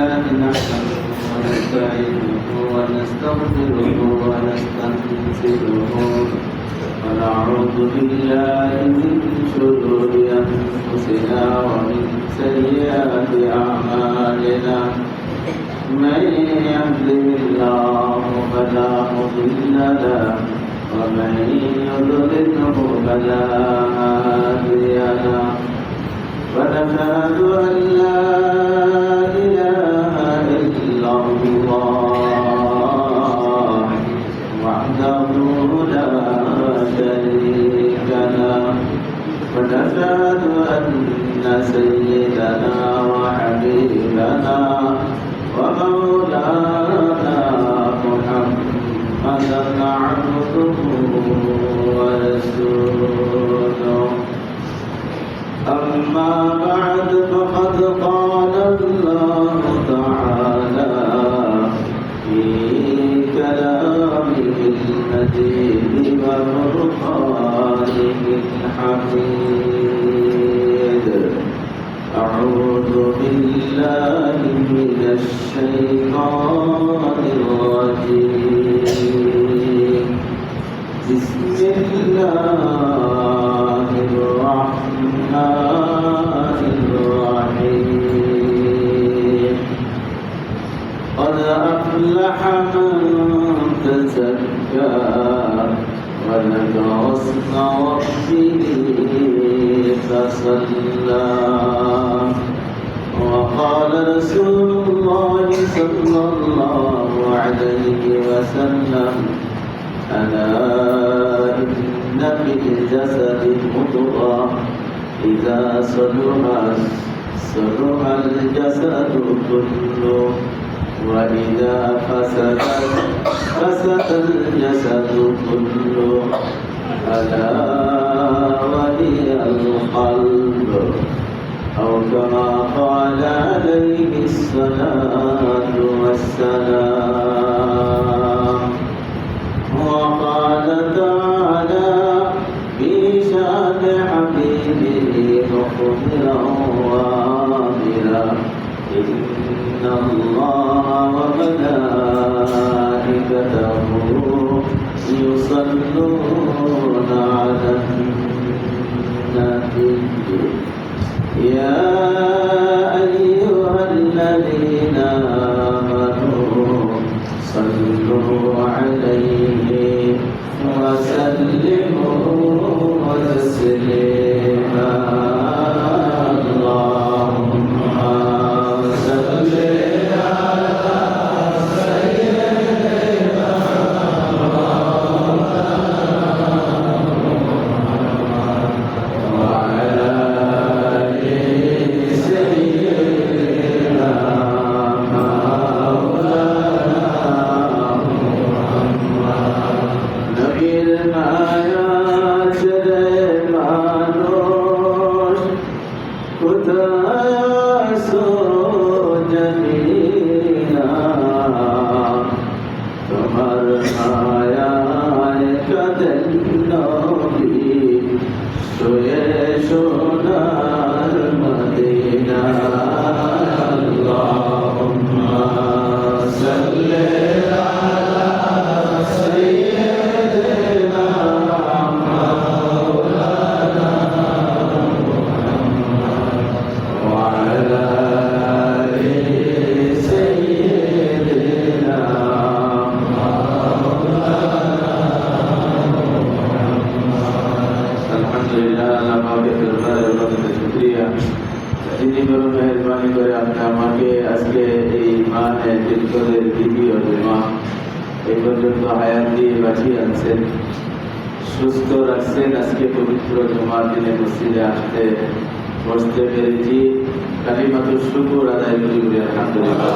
لله نحمده ونستعينه ونستغفره ونستنصره ونعوذ بالله من شرور أنفسنا ومن سيئات أعمالنا من يهده الله فلا مضل له ومن يضلله فلا هادي له ونشهد أن لا إله إلا الله وحده لا شريك له ونشهد أن سيدنا وحبيبنا ومولانا محمدا عبده ورسوله أما بعد فقد قال الله تعالى في كلامه المجيد وفرقانه الحميد أعوذ بالله من الشيطان الرجيم بسم الله الرحمن الرحيم قد أفلح من تزكى وذكر اسم ربه فصلى وقال رسول الله صلى الله عليه وسلم ألا إن في الجسد مضغة إذا صلح الجسد كله وإذا فسد الجسد كله ألا وهي القلب أو كما قال عليه الصلاة والسلام وقال تعالى في شان حبيبه مخبرا وآمرا إن الله وملائكته يصلون على النبي يا أيها الذين آمنوا صلوا عليه وسلموا تسليما اللهم صل على سيدنا وعلى آل سيدنا যিনি বড় মেহেরবানি করে আপনি আমাকে আজকে এই মাহে দীর্ঘদের দ্বিতীয় জুমা এই পর্যন্ত হায়াত দিয়ে বাঁচিয়ে আনছেন, সুস্থ রাখছেন। আজকে পবিত্র জুমার দিনে মসজিদে আসতে বসতে পেরেছি। কালিমাতুর শুকর আদায় করি বলে আলহামদুলিল্লাহ।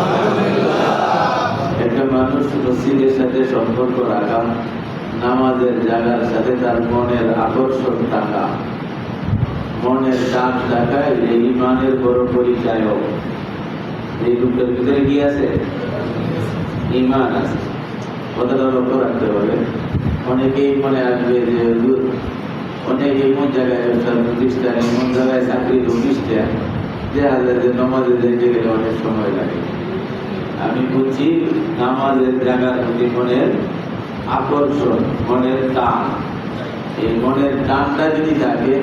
একটা মানুষ মসজিদের সাথে সম্পর্ক রাখা, নামাজের জায়গার সাথে তার মনের আকর্ষণ থাকা, মনের টান থাকা, এই ইমানের বড় পরিচয়। এই লোকটার ভিতরে কি আছে? ইমান আছে। কথাটা লক্ষ্য রাখতে হবে। অনেকেই মনে আসবে যে অনেক এমন জায়গায় ব্যবসার প্রতিষ্ঠান, এমন জায়গায় চাকরির প্রতিষ্ঠান দেখা যায় যে নমাজে যেতে গেলে অনেক সময় লাগে। আমি বুঝি নামাজের জায়গার প্রতি মনের আকর্ষণ, মনের টান। এই মনের টানটা যদি থাকে,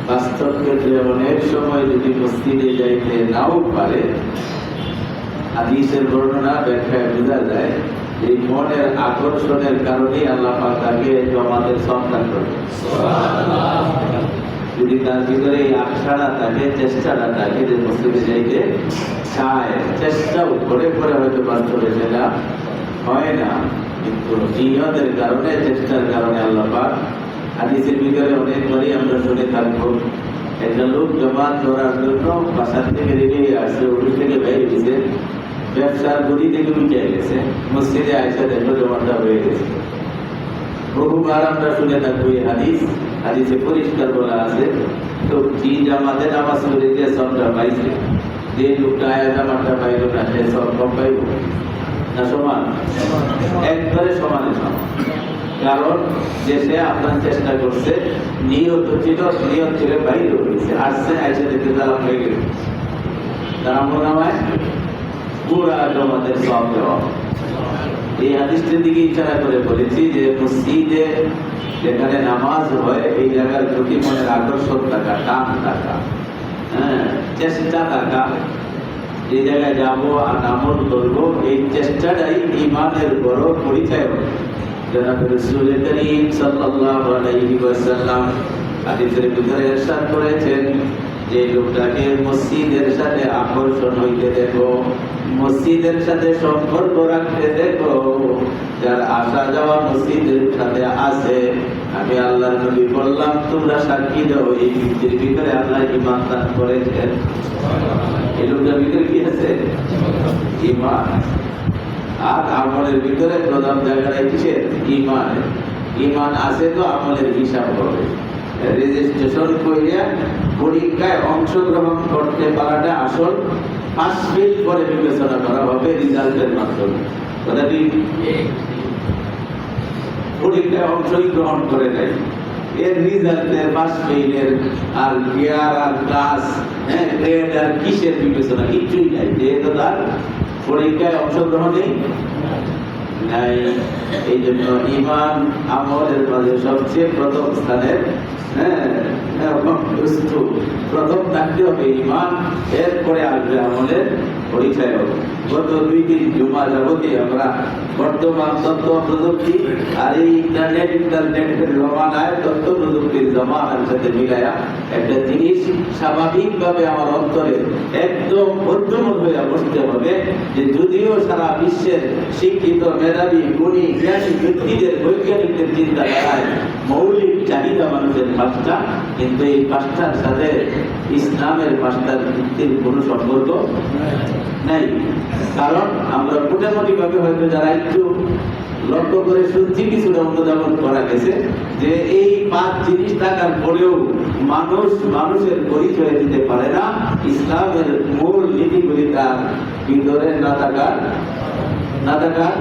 বাস্তব ক্ষেত্রে অনেক সময় যদি মসজিদে যাইতে নাও পারে, হাদিসের বর্ণনা ব্যাখ্যায় বোঝা যায় এই মনের আকর্ষণের কারণেই আল্লাহ পাক তাকে জমাতের সন্তান করে। যদি তার ভিতরে এই আশাটা থাকে, চেষ্টাটা থাকে যে মসজিদে যাইতে চায়, চেষ্টাও করে করে হয়তো বাস্তবে সেটা হয় না, কিন্তু নিয়তের কারণে, চেষ্টার কারণে আল্লাহ পাক হাদিসের ভিতরে অনেকবারই আমরা শুনে থাকবো, একটা লোক জমাত করার জন্য বাসার থেকে রেডি হয়ে আসছে, অফিস থেকে বাইরে গেছে, ব্যবসার গতি থেকে উঠে গেছে, মসজিদে আইসা দেখলো জমাতটা হয়ে গেছে। বহুবার আমরা শুনে থাকবো এই হাদিস, হাদিসে পরিষ্কার বলা আছে, তো যে জামাতে নামাজ পড়ে যে সবটা পাইছে, যে লোকটা আয়া জামাতটা পাইল না, সে সব কম পাইব না? সমান, একবারে সমানে সমান। কারণ যে সে আপনার চেষ্টা করছে, নিয়ত ছিল, নিয়ত ছিল বাইরে হয়েছে, আসছে, আইসা দেখতে তারা হয়ে গেল, তারা মনে হয় পুরা জমাতের সব দেওয়া। এই হাদিসটির দিকে ইশারা করে বলেছি যে মসজিদে যেখানে নামাজ হয়, এই জায়গার প্রতি মনের আকর্ষণ থাকা, টান থাকা, চেষ্টা থাকা, এই জায়গায় যাবো আর আমল করবো, এই চেষ্টাটাই ঈমানের বড় পরিচয়। জনাব রাসূল করিম সাল্লাল্লাহু আলাইহি ওয়াসাল্লাম হাদিসের ভিতরে ইরশাদ করেছেন যে লোকটাকে মসজিদের সাথে আকর্ষণ হইতে দেখো, মসজিদের সাথে সম্পর্ক রাখতে দেখো, যার আসা যাওয়া মসজিদের সাথে আছে, আমি আল্লাহর নবী বললাম তোমরা সাক্ষী দাও, এই ব্যক্তির ভিতরে আল্লাহ ঈমান দান করেছেন। এই লোকটার ভিতরে কি আছে? ঈমান। আর আমলের ভিতরে প্রধান জায়গায় কিসের? ঈমান। ঈমান আছে তো আমলের হিসাব হবে। রেজিস্ট্রেশন করিয়া পরীক্ষায় অংশগ্রহণ করতে পারাটা আসল, পাস ফেল করে বিবেচনা করা হবে রেজাল্টের মাধ্যমে। কথাটি পরীক্ষায় অংশই গ্রহণ করে নেয়, এর রেজাল্টের পাস ফেইলের আর গিয়ার আর ক্লাস, গ্রেড আর কিসের বিবেচনা কিছুই নাই, যেহেতু তার পরীক্ষায় অংশগ্রহণই নাই। এই জন্য ঈমান আমলের মাঝে সবচেয়ে প্রথম স্থানের, প্রথম থাকতে হবে ঈমান, এরপরে আসবে আমলের পরিচয় হবে। গত 2-3 জুমা যাবতে আমরা বর্তমান তথ্য প্রযুক্তি আর এই ইন্টারনেটের জমানায়, তথ্য প্রযুক্তির জমানার সাথে মিলায়া একটা জিনিস স্বাভাবিকভাবে আমার অন্তরে একদম বদ্ধমূল হয়ে বসতে হবে যে যদিও সারা বিশ্বের শিক্ষিত, মেধাবী, গুণী, জ্ঞানী ব্যক্তিদের, বৈজ্ঞানিকদের চিন্তাধারায় মৌলিক চাহিদা মানুষের 5টা, কিন্তু এই 5টার সাথে ইসলামের 5টার ভিত্তির কোনো সম্পর্ক নাই। কারণ আমরা মোটামুটি ভাবে হয়তো যারা একটু লক্ষ্য করে শুনছি, কিছুটা অনুধাবন করা গেছে যে এই 5 জিনিস থাকার পরেও মানুষ মানুষের পরিচয় দিতে পারে না, ইসলামের মূল নীতিগুলি তার ভিতরে না থাকার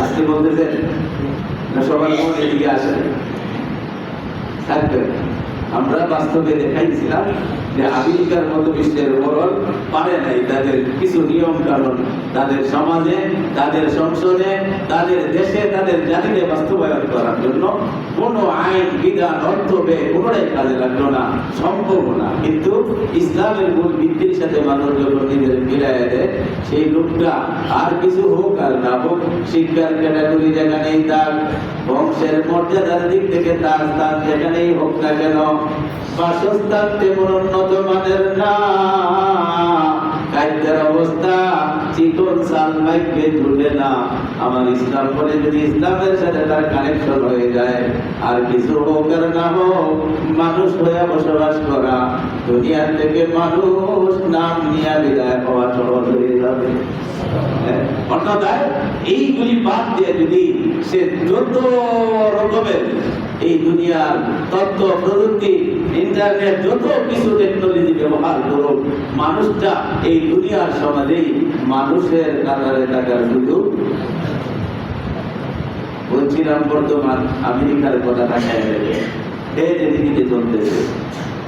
আজকে বলতেছেন না, সবার মনে এদিকে আসে থাকবে। আমরা বাস্তবে দেখাইছিলাম যে আমেরিকার মতো বিশ্বের মোড়ল পারে নাই তাদের কিছু নিয়ম কানুন তাদের সমাজে, তাদের সংসদে, তাদের দেশে, তাদের জাতিতে বাস্তবায়ন করার জন্য কোনো আইন, বিধান, অর্থ ব্যয় কোনোটাই কাজে লাগলো না, সম্ভব না। কিন্তু ইসলামের মূল ভিত্তির সাথে মানুষ যখন নিজের মিলাই দেয়, সেই লোকটা আর কিছু হোক আর না হোক, শিক্ষার ক্যাটাগরি যেখানেই তার, বংশের মর্যাদার দিক থেকে তার স্থান যেখানেই হোক না কেন, বাসস্থান তেমন উন্নত মানের না, খাদ্যের অবস্থা চিকন চাল ভাগ্যে জুটে না, আমার ইসলাম বলে যদি ইসলামের সাথে তার কানেকশন হয়ে যায়, আর কিছু হোক আর না হোক, মানুষ হয়ে বসবাস করা, দুনিয়ার থেকে মানুষ নাম নিয়ে বিদায় হওয়া সহজ হয়ে যাবে। অন্যথায় এইগুলি বাদ দিয়ে যদি সে যত রকমের এই দুনিয়ার তথ্য প্রযুক্তি, ইন্টারনেট, যত কিছু টেকনোলজি ব্যবহার করুক, মানুষটা এই দুনিয়ার সমাজেই মানুষের কাতারে থাকার সুযোগ। বলছিলাম বর্তমান আমেরিকার কথা ঢাকায় যেদিকে চলতেছে,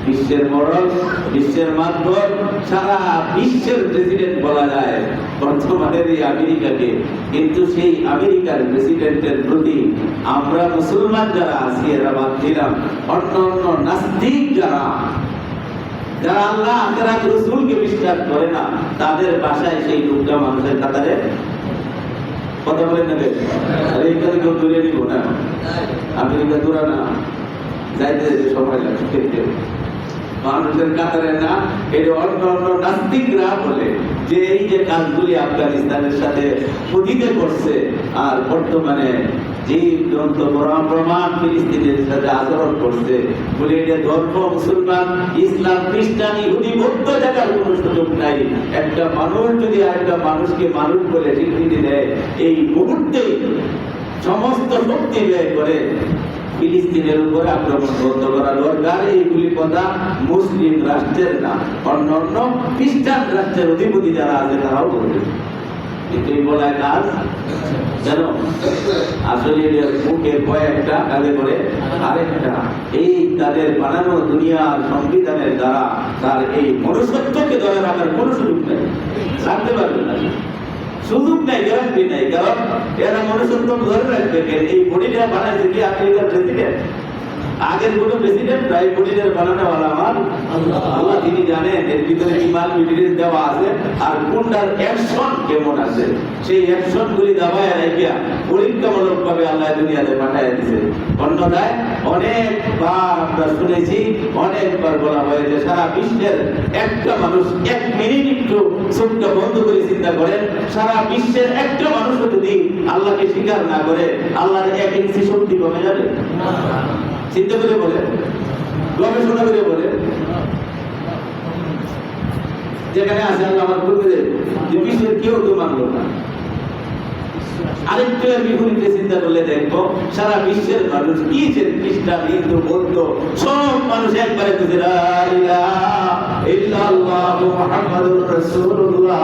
বিশ্বের মডেল, বিশ্বের মাধ্যম, সারা বিশ্বের প্রেসিডেন্ট বলা যায় বর্তমানের এই আমেরিকাকে। কিন্তু সেই আমেরিকার প্রেসিডেন্টের প্রতি আমরা মুসলমান যারা আছি এরা বাদ দিলাম, অন্য অন্য নাস্তিক যারা আল্লাহ আখিরাত রাসূলকে বিশ্বাস করে না, তাদের ভাষায় সেই লোকটা মানুষের কাতারে কথা বলে নেবে। আর এইখানে কেউ দূরে নিব না, আমেরিকা দূরা না, যাইতে যাইতে সময় লাগবে মানুষের কাতারে না। এটা অন্য অন্য নাস্তিকরা বলে যে এই যে কাজগুলি আফগানিস্তানের সাথে পতিতে করছে, আর বর্তমানে যে গ্রন্থ প্রমাণ ফিলিস্তিনের সাথে আচরণ করছে বলে এটা ধর্ম মুসলমান, ইসলাম, খ্রিস্টান, ইহুদি, বৌদ্ধ জায়গার কোনো সুযোগ নাই। একটা মানুষ যদি আরেকটা মানুষকে মানুষ বলে স্বীকৃতি দেয়, এই মুহূর্তে সমস্ত শক্তি ব্যয় করে ফিলিস্তিনের উপরে আক্রমণ বন্ধ করা দরকার। এইগুলি কথা মুসলিম রাষ্ট্রের না, অন্য অন্য খ্রিস্টান রাষ্ট্রের অধিপতি যারা আছে তারাও বলবে। কিন্তু এই বলায় কাজ কেন? আসলে মুখে কয়েকটা, কাজে করে আরেকটা। এই তাদের বানানো দুনিয়ার সংবিধানের দ্বারা তার এই মনুষ্যত্বকে ধরে রাখার কোনো সুযোগ নেই, রাখতে পারবে না, সুযোগ নাই, গ্যারান্টি নাই। কারণ এরা মনুষ্যত্ব ধরে রাখবে। এই বডিটা বানাইছে কি আমেরিকার প্রেসিডেন্ট? আগের কোন প্রেসিডেন্ট নাই বডিটা বানানোওয়ালা আমার আল্লাহ, তিনি জানেন এর ভিতরে কি মাল মেটেরিয়াল দেওয়া আছে আর কোনটার অ্যাকশন কেমন আছে। সেই অ্যাকশন গুলি দাবায় রাখিয়া পরীক্ষামূলক ভাবে আল্লাহ দুনিয়াতে পাঠাইয়া দিয়েছে। অন্যথায় অনেকবার আমরা শুনেছি, অনেকবার বলা হয়েছে, সারা বিশ্বের একটা মানুষ এক মিনিট একটু চোখটা বন্ধ করে চিন্তা করেন, সারা বিশ্বের একটা মানুষ যদি আল্লাহকে স্বীকার না করে আল্লাহর 1 ইঞ্চি শক্তি কমে যাবে? চিন্তা করে বলে, গবেষণা করে বলে, যেখানে আছে আল্লাহ আমার বলবে যে বিশ্বের কেউ তো মানল না। আরেকটু বিপরীতে চিন্তা করলে দেখবো সারা বিশ্বের মানুষ কি যে খ্রিস্টান, হিন্দু, বৌদ্ধ সব মানুষ একবারে বুঝে লা ইলাহা ইল্লাল্লাহু মুহাম্মাদুর রাসূলুল্লাহ।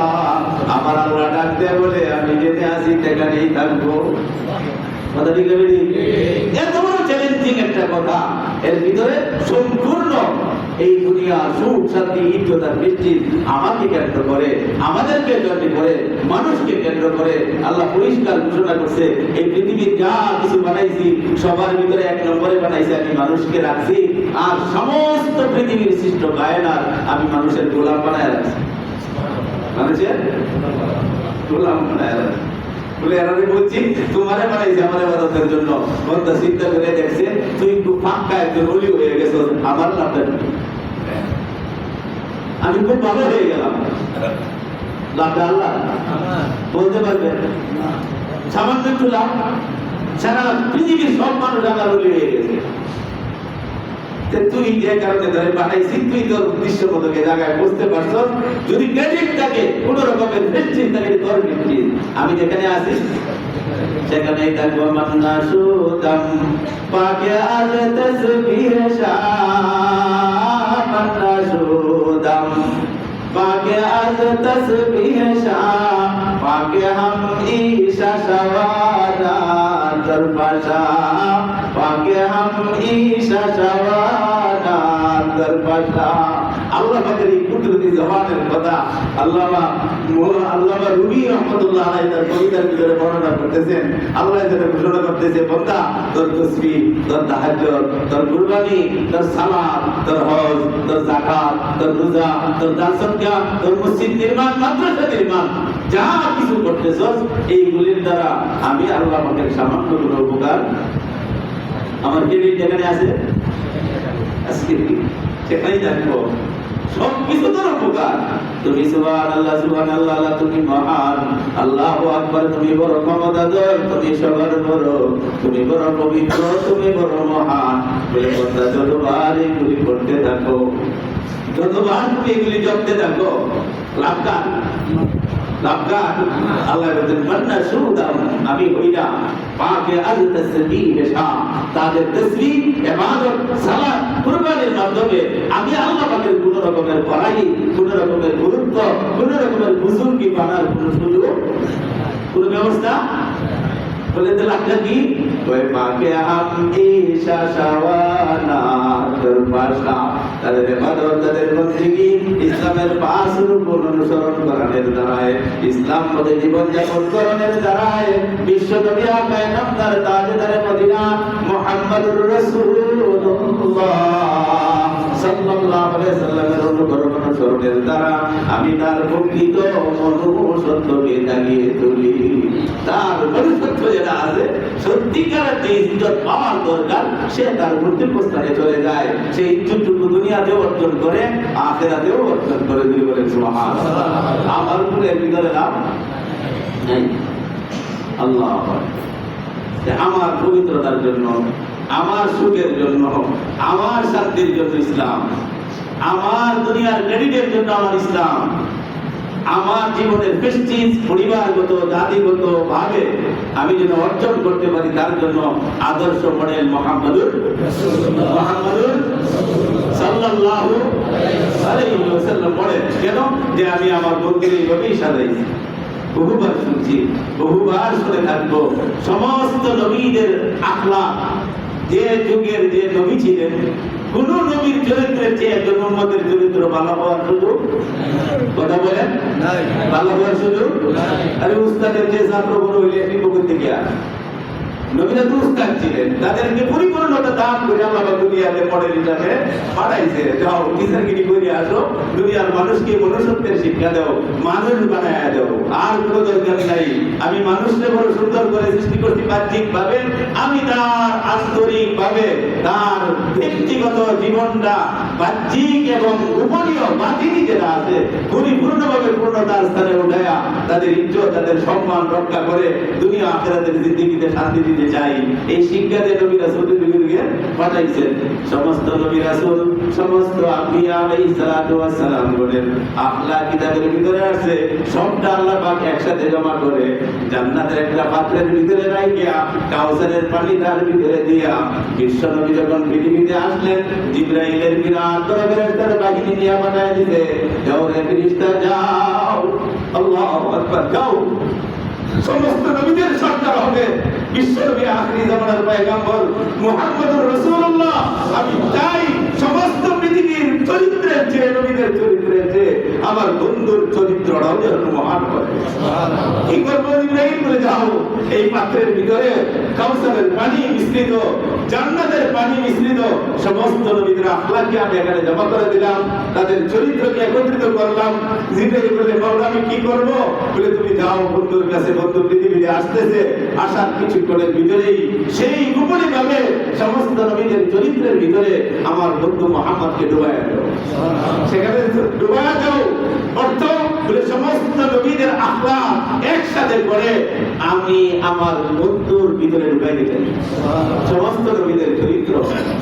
আমার আল্লাহ ডাকতে বলে আমি যেতে আসি সেখানেই থাকবো। কথা ঠিক আছে? এত বড় চ্যালেঞ্জিং একটা কথা, এর ভিতরে সম্পূর্ণ এই দুনিয়া সুখ শান্তি ইজ্জত আর বৃষ্টি আমাকে কেন্দ্র করে, আমাদেরকে কেন্দ্র করে, মানুষকে কেন্দ্র করে আল্লাহ পরিষ্কার ঘোষণা করছে এই পৃথিবীর যা কিছু বানাইছি সবার ভিতরে 1 নম্বরে বানাইছি আমি মানুষকে রাখছি, আর সমস্ত পৃথিবীর সৃষ্ট কায়নাত আমি মানুষের গোলাম বানায় রাখছি, মানুষের গোলাম বানায় রাখছি। বলে এরা বলছি তোমারে বানাইছে আমার ইবাদতের জন্য। বন্ধা চিন্তা করে দেখছে তুই খুব পাক্কা একজন ওলি হয়ে গেছো, আমার লাভটা আমি খুব ভালো হয়ে গেলাম, লাভটা আল্লাহ বলতে পারবে? সামান্য একটু লাভ, সারা পৃথিবীর সব মানুষ আমার ওলি হয়ে গেছে। তুই যে কারণে ধরে পাঠাইছি, তুই তোর উদ্দেশ্য মতো জায়গায় বুঝতে পারছো। যদি ক্রেডিট থাকে, কোন রকমের প্রেস্টিজ থাকে, তোর প্রেস্টিজ। আমি যেখানে আছি সেখানেই থাকবো। মান্না সুদাম পাকে আজ তসবিহ শাহ, মান্না সুদাম পাকে আজ তসবিহ শাহ, পাকে হাম ঈশা শাওয়াদা দরবাজা, পাকে হাম ঈশা শাওয়াদা দরবাজা। আল্লাহ পাকের এই কুদরতি জবানের কথা আল্লামা রুমি রহমাতুল্লাহ আলাইহি তার কবিতার ভিতরে বর্ণনা করতেছেন। আল্লাহ যেটা ঘোষণা করতেছে, বান্দা তোর তাসবিহ, তোর তাহাজ্জুদ, তোর কুরবানি, তোর সালাত, তোর হজ, তোর যাকাত, তোর রোজা, তোর দান সদকা, তোর মসজিদ নির্মাণ, মাদ্রাসা নির্মাণ, যা কিছু করতেছস এইগুলির দ্বারা আমি আল্লাহ পাকের সামান্য কোনো উপকার আমার ক্রেডিট যেখানে আছে আজকে সেখানেই থাকবো। সবকিছু তোর উপকার। তুমি সুবহানাল্লাহ, সুবহানাল্লাহ, তুমি মহান, আল্লাহু আকবার, তুমি বড় ক্ষমতাধর, তুমি সবার বড়, তুমি বড় পবিত্র, তুমি বড় মহান বলে কথা যতবার এগুলি করতে থাকো, যতবার তুমি এগুলি জপতে থাকো, লাভকার লাভকার। আল্লাহ বলেন মান্না সুদাম, আমি হইলাম পাকে আজ তাসবিহ শাহ, তাদের তাসবিহ, ইবাদত, সালাত, কুরবানির মাধ্যমে আমি আল্লাহ পাকের কোন রকমের বড়াই, কোন রকমের গুরুত্ব, কোন রকমের বুজুর্গি বানার কোন সুযোগ, কোন ব্যবস্থা বলে তো লাভটা কি? ওই পাকে হাম ঈশা শাওয়ানা তাদের ভাষা, তাদের ইবাদত, তাদের বন্দেগী ইসলামের পাঁচের উপর অনুসরণ করার দ্বারায়, ইসলাম মতে জীবন যাপন করার দ্বারায় বিশ্ব নবী আকায়ে নামদার তাজদারে মদিনা মুহাম্মদুর রাসূলুল্লাহ সাল্লাল্লাহু আলাইহি ওয়াসাল্লামের অনুসরণের দ্বারা আমি তার প্রকৃত মনুষ্যত্বকে জাগিয়ে তুলি। তার মনুষ্যত্ব যেটা আছে, সত্যিকারের যে ইজ্জত পাওয়ার দরকার, সে তার গন্তব্যস্থানে চলে যায়। সেই ইজ্জতটুকু দুনিয়াতেও অর্জন করে, আখিরাতেও অর্জন করে। তিনি বলেন সুবহানাল্লাহ। আমার উপরে ভিতরে লাভ নেই। আল্লাহ আমার পবিত্রতার জন্য, আমার সুখের জন্য, আমার শান্তির জন্য ইসলাম, আমার দুনিয়ার ক্রেডিটের জন্য আমার ইসলাম, আমার জীবনের প্রেস্টিজ পরিবারগত জাতিগত ভাবে আমি যেন অর্জন করতে পারি, তার জন্য আদর্শ মডেল মুহাম্মদুর সাল্লাল্লাহু আলাইহি ওয়াসাল্লাম বলেন। কেন? যে আমি আমার বন্ধুকে এইভাবেই সাজাইছি। বহুবার শুনছি, বহুবার শুনে থাকবো। সমস্ত নবীদের আখলাক, যে যুগের যে নবী ছিলেন, কোন নবীর চরিত্রের চেয়ে একজন উম্মতের চরিত্র ভালো হওয়ার সুযোগ, কথা বলেন, ভালো হওয়ার সুযোগ। আরে উস্তাদের যে ছাত্র বড় হইলে আপনি পকেট থেকে আসেন। নবীরা তো উস্তাদ ছিলেন, তাদেরকে পরিপূর্ণতা দান করে আল্লাহ দুনিয়াতে মডেল হিসাবে পাঠাইছে। যাও টিচারগিরি করে আসো, দুনিয়ার মানুষকে মনুষ্যত্বের শিক্ষা দাও, মানুষ বানায় দাও। আর কোনো দরকার নাই। আমি মানুষকে বড় সুন্দর করে সৃষ্টি করতে বাহ্যিক ভাবে, আমি তার আন্তরিক ভাবে তার ব্যক্তিগত জীবনটা বাহ্যিক এবং গোপনীয় বাতিনি যেটা আছে পরিপূর্ণভাবে পূর্ণতার স্থানে উঠায়া তাদের ইজ্জত, তাদের সম্মান রক্ষা করে দুনিয়া আখিরাতের জিন্দেগিতে শান্তি দিতে চাই। এই শিক্ষা দিয়ে নবী রাসূলের যুগে পাঠাইছেন। সমস্ত নবী রাসূল, সমস্ত আম্বিয়া আলাইহিস সালাতু ওয়াস সালাম বলেন আখলাক কিতাবের ভিতরে আছে। সবটা আল্লাহ পাক একসাথে জমা করে জান্নাতের একটা পাত্রের ভিতরে রাখিয়া কাউসারের পানি তার ভিতরে দিয়া বিশ্ব নবী যখন পৃথিবীতে আসলেন, জিবরাইলের বিরাট বড় ফেরেশতার বাহিনী নিয়ে পাঠায় দিতে, যাও রে ফেরেশতা যাও, আল্লাহু আকবার, যাও সমস্ত নবীদের সরদার হবে বিশ্বনবী আখিরি জামানার পয়গম্বর মুহাম্মদুর রাসূলুল্লাহ। আমি চাই সমস্ত পৃথিবীর চরিত্রের চেয়ে, নবীদের চরিত্রের চেয়ে আমার বন্ধুর চরিত্রটাও যেন মহান করে। কি করবো? ইব্রাহিম বলে যাও, এই পাত্রের ভিতরে কাউসারের পানি মিশ্রিত, জান্নাতের পানি মিশ্রিত সমস্ত নবীদের আখলাককে আমি এখানে জমা করে দিলাম, তাদের চরিত্রকে একত্রিত করলাম। জিবরাইল বলে মাওলা আমি কি করব? বলে তুমি যাও বন্ধুর কাছে, বন্ধু পৃথিবীতে আসতেছে, আসার কিছুক্ষণের ভিতরেই সেই গোপনে ভাবে সমস্ত নবীদের চরিত্রের ভিতরে আমার বন্ধু মুহাম্মদকে ডুবাইয়া দাও। সেখানে ডুবাইয়া দাও অর্থ বলে সমস্ত নবীদের আখলাক একসাথে করে আমি আমার বন্ধুর ভিতরে ঢুকাই দিতে চাই। সমস্ত নবীদের চরিত্র,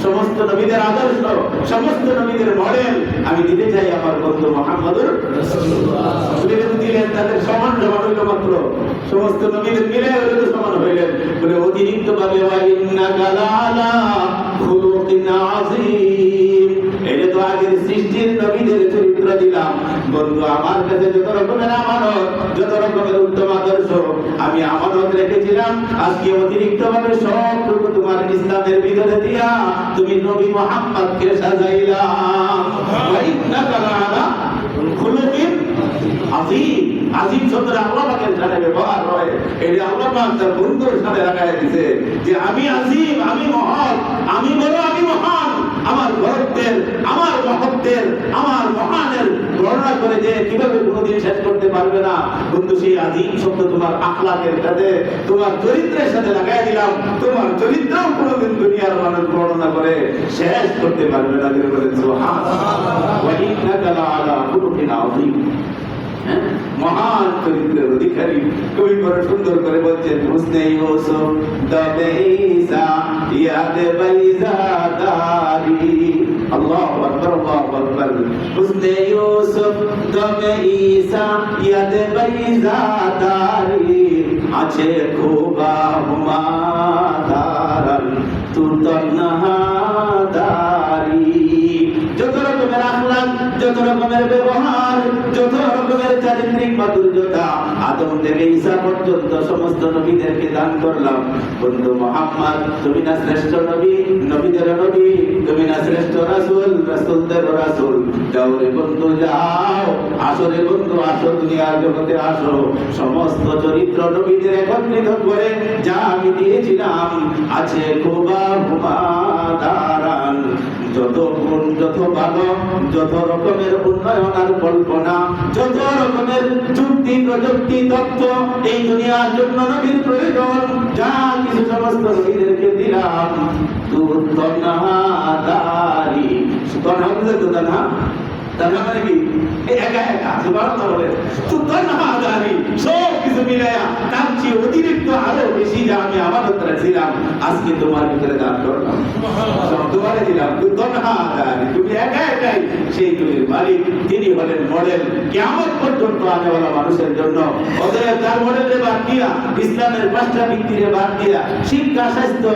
সমস্ত নবীদের আদর্শ, সমস্ত নবীদের মডেল আমি দিতে চাই আমার বন্ধু মুহাম্মদুর রাসূলুল্লাহ। দিলেন তাদের সমান সমান হইল মাত্র, সমস্ত নবীদের মিলে হইল সমান হইলেন। বলে অতিরিক্ত ভাবে ওয়া ইন্নাকা লাআলা খুলুকিন আযীম। এটা তো আগের সৃষ্টির নবীদের চরিত্র দিলাম। বন্ধু আমার কাছে যত রকমের আমানত, যত রকমের উত্তম আদর্শ আমি আমানত রেখেছিলাম, আজকে অতিরিক্ত ভাবে সবটুকু তোমার ইসলামের ভিতরে দিয়া তুমি নবী মুহাম্মদকে সাজাইলাম। ওয়া ইন্নাকা লাআলা খুলুকিন আযীম। আযীম শব্দটা আল্লাহ পাকের সাথে ব্যবহার হয়। এই আল্লাহ পাক তার বন্ধুর সাথে লাগায় দিয়েছে যে আমি আযীম, আমি মহান, আমি বড়, আমি মহান। আমার বড়ত্বের, আমার মহত্বের, আমার মহানের বর্ণনা করে যে কিভাবে কোনোদিন শেষ করতে পারবে না। বন্ধু সেই আযীম শব্দ তোমার আখলাকের সাথে, তোমার চরিত্রের সাথে লাগাই দিলাম। তোমার চরিত্রও কোনোদিন দুনিয়ার মানুষ বর্ণনা করে শেষ করতে পারবে না। বলেন সুবহানাল্লাহ। ওয়া ইন্নাকা লাআলা খুলুকিন আযীম। মহান চরিত্রের অধিকারী কবি বড় সুন্দর করে বলছেন হুসনে ইউসুফ দবে ঈসা ইয়াদ বাইজা দারি। আল্লাহু আকবার, আল্লাহু আকবার। হুসনে ইউসুফ দবে ঈসা ইয়াদ বাইজা দারি, আছে খুবা হুমা দারান তু তন্হা দারি। যত রকমের আখলাক, যত রকমের ব্যবহার, যত রকমের চারিত্রিক মাধুর্যতা আদম থেকে ঈসা পর্যন্ত সমস্ত নবীদেরকে দান করলাম। বন্ধু মুহাম্মদ তুমি না শ্রেষ্ঠ নবী, নবীদের নবী, তুমি না শ্রেষ্ঠ রাসূল, রাসূলদের রাসূল। যাও রে বন্ধু যাও, আসো রে বন্ধু আসো, দুনিয়ার জগতে আসো। সমস্ত চরিত্র নবীদের একত্রিত করে যা আমি দিয়েছিলাম আছে খুবা হুমা দারান। যত গুণ, যত ভালো, যত রকমের উন্নয়ন আর কল্পনা, যত রকমের যুক্তি প্রযুক্তি তত্ত্ব এই দুনিয়ার জন্য নবীর প্রয়োজন, যা কিছু সমস্ত নবীদেরকে দিলাম। তুর তনহাদারি, তনহা বুঝে তো তনহা, তনহা মানে কি? একা একা, সুবহানাল্লাহ বলে। তুর তনহাদারি, সব কিছু মিলায়া তার চেয়ে অতিরিক্ত আরো বেশি যা আমি আমানত রাখছিলাম আজকে তোমার ভিতরে দান করলাম, সব তোমারে দিলাম। তুর তনহাদারি, তুমি একা একাই সেই তুমির মালিক। তিনি হলেন মডেল কিয়ামত পর্যন্ত আনেওয়ালা মানুষের জন্য। অতএব তার মডেলে বাদ দিয়া, ইসলামের পাঁচটা ভিত্তিরে বাদ দিয়া, শিক্ষা, স্বাস্থ্য,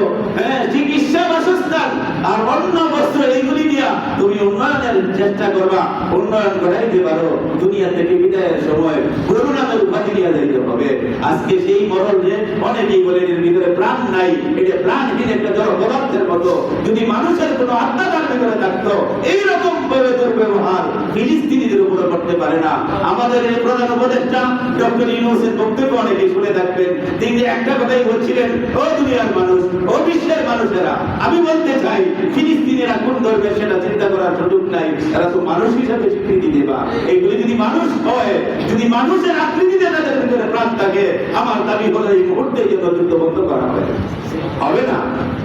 চিকিৎসা, বাসস্থান আর অন্য বস্ত্র এইগুলি দিয়া তুমি উন্নয়নের চেষ্টা করবা। উন্নয়ন করাইতে পারো, দুনিয়া থেকে বিদায়ের সময় করুণার উপাধি নিয়ে যাইতে হবে। আজকে সেই মরণ যে অনেকেই বলে এর ভিতরে প্রাণ নাই, এটা প্রাণহীন একটা জড় পদার্থের মতো। যদি মানুষের কোনো আত্মা তার ভিতরে থাকতো, এইরকম ভাবে দুর্ব্যবহার ফিলিস্তিনিদের উপরে করতে পারে না। আমাদের এই প্রধান উপদেষ্টা ডক্টর ইউনূসের বক্তব্য অনেকে শুনে থাকবেন। তিনি একটা কথাই বলছিলেন, ও দুনিয়ার মানুষ, ও বিশ্বের মানুষেরা, আমি বলতে চাই ফিলিস্তিনিরা কোন ধর্মের সেটা চিন্তা করার সুযোগ নাই, এরা তো মানুষ হিসাবে স্বীকৃতি দেবা। এইগুলি যদি মানুষ হয়, যদি মানুষের আকৃতিতে তাদের ভিতরে প্রাণ থাকে, আমার দাবি হলো এই মুহূর্তে যেন যুদ্ধ বন্ধ করা হয়। হবে না,